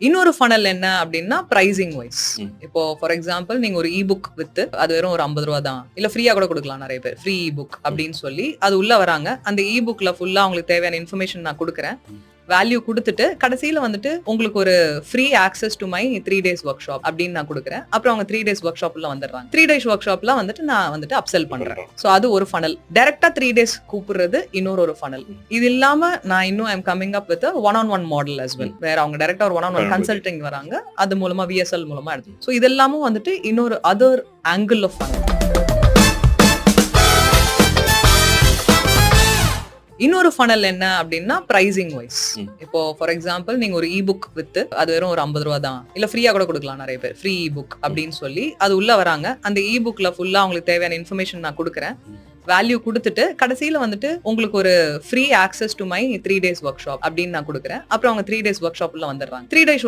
இன்னொரு ஃபனல் என்ன அப்படின்னா பிரைசிங் வைஸ். ம். இப்போ ஃபார் எக்ஸாம்பிள் நீங்க ஒரு இபுக் வித்து அது வெறும் ஒரு ரூ. 50 தான். இல்ல ஃப்ரீயா கூட கொடுக்கலாம் நிறைய பேர். ஃப்ரீ இபுக் அப்படின்னு சொல்லி அது உள்ள வராங்க. அந்த இபுக்ல ஃபுல்லா அவங்களுக்கு தேவையான இன்ஃபர்மேஷன் நான் கொடுக்குறேன். வேல்யூ கொடுத்துட்டு கடைசியில வந்துட்டு உங்களுக்கு ஒரு free access to my 3 days work shop அப்படின்னு நான் கொடுக்குறேன். அப்புறம் அவங்க 3 days ஒர்க் ஷாப்ல வந்துடுறாங்க. 3 days ஒர்க் ஷாப்ல வந்துட்டு நான் வந்துட்டு அப்செல் பண்றேன். சோ அது ஒரு ஃபனல். டைரக்டா 3 days கூப்பிடுறது இன்னொரு ஃபனல். இது இல்லாம நான் இன்னும் I'm coming up with one on one model as well. வேற அவங்க டைரக்டா ஒரு ஒன் ஆன் ஒன் கன்சல்டிங் வராங்க. அது மூலமா VSL மூலமா எடுத்து. சோ இதெல்லாமும் வந்துட்டு இன்னொரு அதர் ஆங்கிள் ஆஃப் ஃபனல். இன்னொரு ஃபனல் என்ன அப்படின்னா பிரைசிங் வைஸ். இப்போ ஃபார் எக்ஸாம்பிள் நீங்க ஒரு இபுக் வித்து அது வெறும் ஒரு ரூ. 50 தான். இல்ல ஃப்ரீயா கூட கொடுக்கலாம் நிறைய பேர். ஃப்ரீ இபுக் அப்படின்னு சொல்லி அது உள்ள வராங்க. அந்த இபுக்ல ஃபுல்லா அவங்களுக்கு தேவையான இன்ஃபர்மேஷன் நான் கொடுக்குறேன். வேல்யூ கொடுத்துட்டு கடைசியில வந்துட்டு உங்களுக்கு ஒரு free access to my 3 days work shop அப்படின்னு நான் கொடுக்குறேன். அப்புறம் அவங்க 3 days ஒர்க் ஷாப்ல வந்துடுறாங்க. 3 days